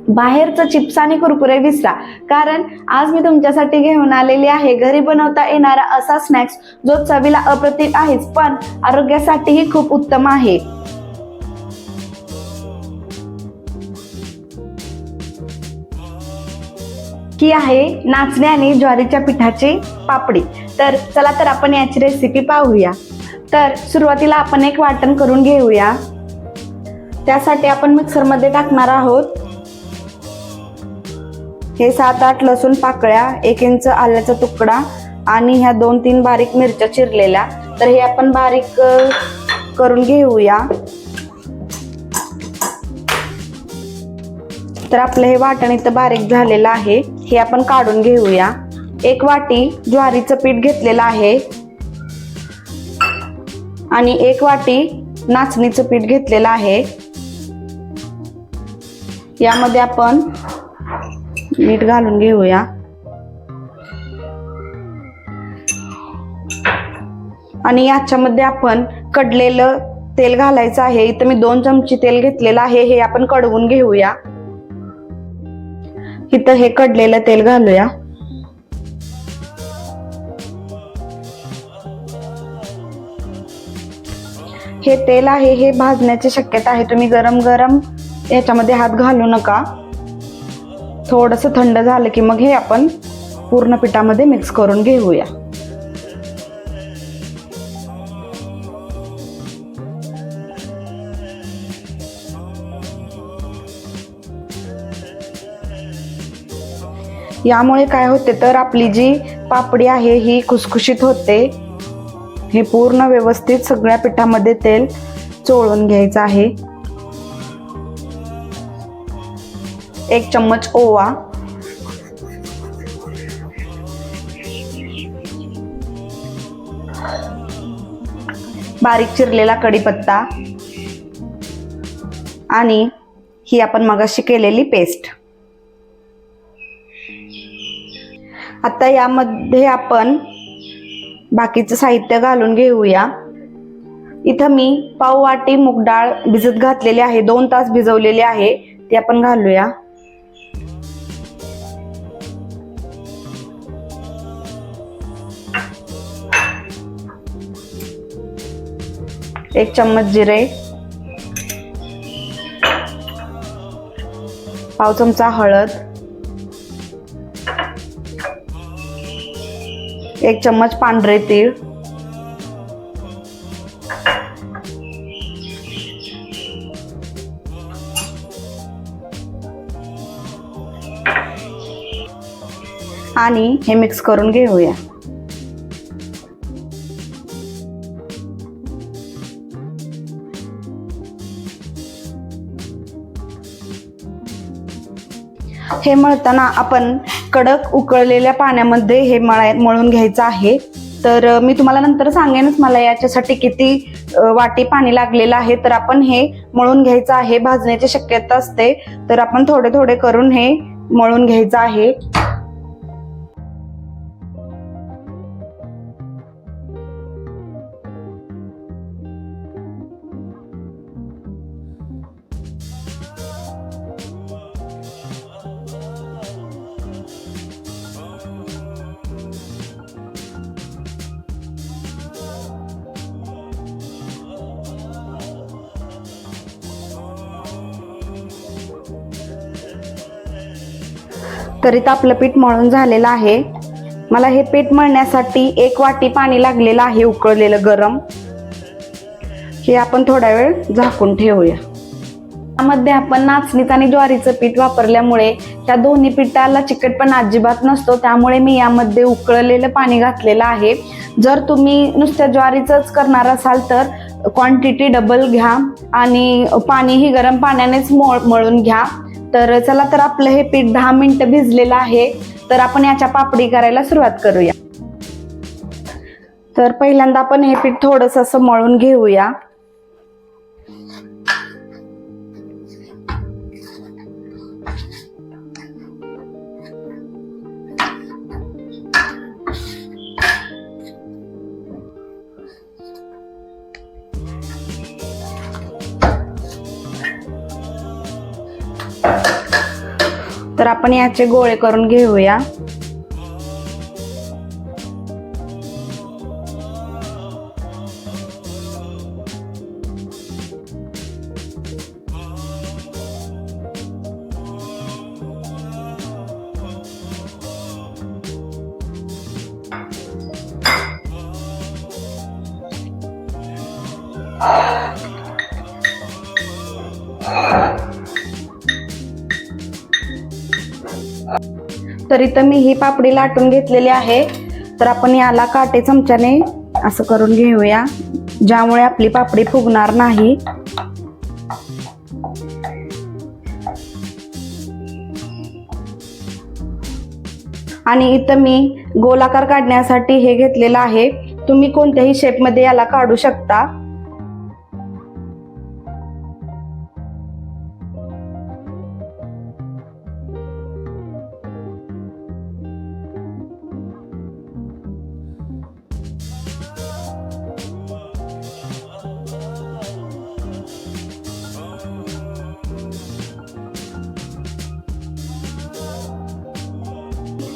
बाहेरचं चिप्स आणि कुरकुरे विसरा, कारण आज मी तुमच्यासाठी घेऊन आलेली आहे घरी बनवता येणारा असा स्नॅक्स जो चवीला अप्रतिम आहेच पण आरोग्यासाठीही खूप उत्तम आहे. ही आहे नाचणी आणि ज्वारीच्या पिठाची पापडी. तर चला तर आपण याची रेसिपी पाहूया. तर सुरुवातीला आपण एक वाटण करून घेऊया. त्यासाठी आपण मिक्सरमध्ये टाकणार आहोत हे 7-8 लसूण पाकळ्या, 1 इंच आल्याचा तुकडा आणि ह्या 2-3 बारीक मिरच्या चिरलेल्या. तर हे आपण बारीक करून घेऊया. तर आपलं हे वाटण इथं बारीक झालेलं आहे, हे आपण काढून घेऊया. 1 वाटी ज्वारीचं पीठ घेतलेलं आहे आणि 1 वाटी नाचणीचं पीठ घेतलेलं आहे. यामध्ये आपण मीठ घालून घेऊया आणि याच्यामध्ये आपण कडलेलं तेल घालायचं आहे. इथं मी 2 चमचे तेल घेतलेलं आहे, हे आपण कडवून घेऊया. इथं हे कडलेलं तेल घालूया. हे तेल आहे हे भाजण्याची शक्यता आहे, तुम्ही गरम गरम याच्यामध्ये हात घालू नका. थोडंसं थंड झालं की मग हे आपण पूर्ण पिठामध्ये मिक्स करून घेऊया. यामुळे काय होते तर आपली जी पापडी आहे ही खुसखुशीत होते. हे पूर्ण व्यवस्थित सगळ्या पिठामध्ये तेल चोळून घ्यायचं आहे. 1 चम्मच ओवा, बारीक चिरलेला कढीपत्ता आणि ही आपण मगाशी केलेली पेस्ट. आता यामध्ये आपण बाकीचं साहित्य घालून घेऊया. इथं मी पाव वाटी मूग डाळ भिजत घातलेली आहे, 2 तास भिजवलेली आहे, ती आपण घालूया. एक चम्मच जिरे, पाव चमचा हळद, 1 चम्मच पांढरे तीळ, आणि हे मिक्स करून घेऊया. हे मळताना आपण कडक उकळलेल्या पाण्यामध्ये हे मळून घ्यायचं आहे. तर मी तुम्हाला नंतर सांगेनच मला याच्यासाठी किती वाटी पाणी लागलेलं आहे. तर आपण हे मळून घ्यायचं आहे, भाजण्याची शक्यता असते, तर आपण थोडे थोडे करून हे मळून घ्यायचं आहे. तर इथं आपलं पीठ मळून झालेलं आहे. मला हे पीठ मळण्यासाठी 1 वाटी पाणी लागलेलं आहे उकळलेलं गरम. हे आपण थोडा वेळ झाकून ठेवूया. यामध्ये आपण नाचणीचं आणि ज्वारीचं पीठ वापरल्यामुळे त्या दोन्ही पिठाला चिकटपणा अजिबात नसतो, त्यामुळे मी यामध्ये उकळलेलं पाणी घातलेलं आहे. जर तुम्ही नुसत्या ज्वारीचंच करणार असाल तर क्वांटिटी डबल घ्या आणि पाणीही गरम पाण्यानेच मळून घ्या. तर चला तर आपलं हे पीठ 10 मिनिटं भिजलेलं आहे. तर आपण याच्या पापडी करायला सुरुवात करूया. तर पहिल्यांदा आपण हे पीठ थोडंसं असं मळून घेऊया. तर आपण याचे गोळे करून घेऊया. तर इथं मी ही पापडी लाटून घेतलेली आहे. तर आपण याला काटे चमच्याने असं करून घेऊया, ज्यामुळे आपली पापडी फुगणार नाही. आणि इथं मी गोलाकार काढण्यासाठी हे घेतलेलं आहे. तुम्ही कोणत्याही शेपमध्ये याला काढू शकता.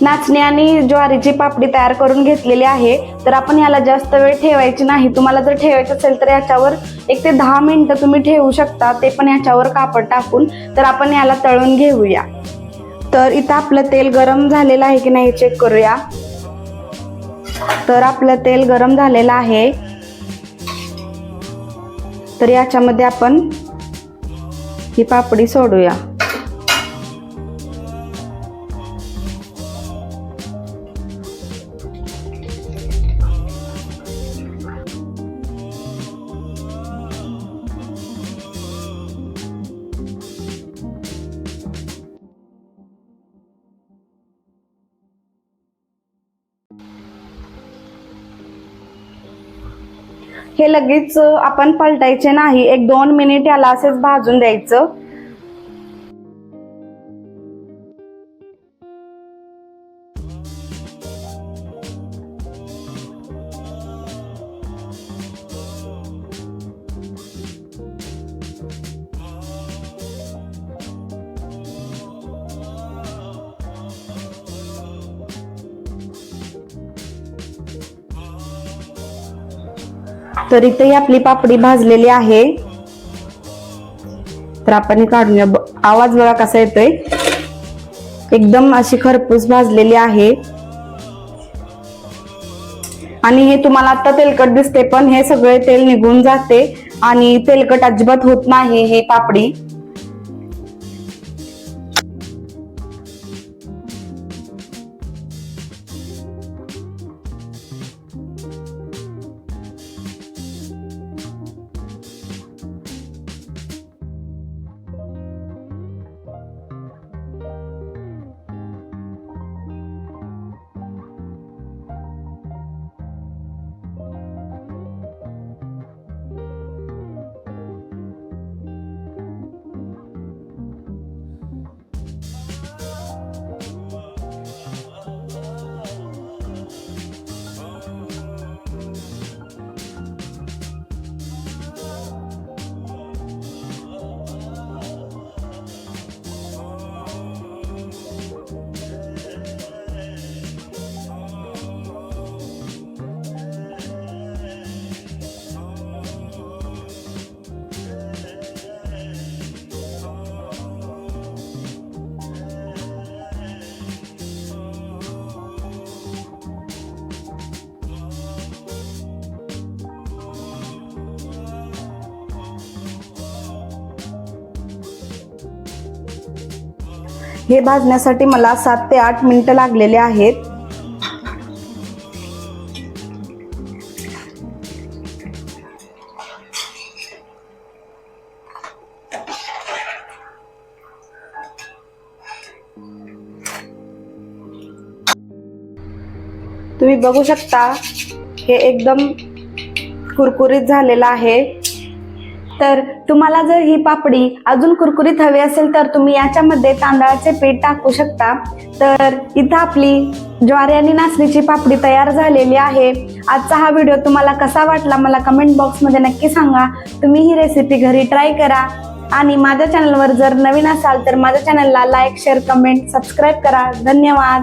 नाचणी आणि ज्वारीची पापडी तयार करून घेतलेली आहे. तर आपण याला जास्त वेळ ठेवायची नाही. तुम्हाला जर ठेवायचं असेल तर याच्यावर 1 ते 10 मिनिटं तुम्ही ठेवू शकता, ते पण याच्यावर कापड टाकून. तर आपण याला तळून घेऊया. तर इथं आपलं तेल गरम झालेलं आहे की नाही चेक करूया. तर आपलं तेल गरम झालेलं आहे. तर याच्यामध्ये आपण ही पापडी सोडूया. हे लगेच आपण पलटायचे नाही, 1-2 मिनिट याला असेच भाजून द्यायचं. तर इथे आपली पापडी भाजलेली आहे. तर आपण काढूया. आवाज बघा कसा येतोय, एकदम अशी खरपूस भाजलेली आहे. आणि हे तुम्हाला आता तेलकट दिसते, पण हे सगळे तेल निघून जाते आणि तेलकट अजिबात होत नाही ही पापडी. हे भाजण्यासाठी मला 7 ते 8 मिनिटं लागलेले आहेत. तुम्ही बघू शकता हे एकदम कुरकुरीत झालेलं आहे. तर तुम्हाला जर ही पापडी अजून कुरकुरीत हवी असेल तर तुम्ही याच्यामध्ये तांदळाचे पीठ टाकू शकता. तर इथं आपली ज्वारी आणि नाचणीची पापडी तयार झालेली आहे. आजचा हा व्हिडिओ तुम्हाला कसा वाटला मला कमेंट बॉक्समध्ये नक्की सांगा. तुम्ही ही रेसिपी घरी ट्राय करा. आणि माझ्या चॅनलवर जर नवीन असाल तर माझ्या चॅनलला लाईक शेअर कमेंट सबस्क्राईब करा. धन्यवाद.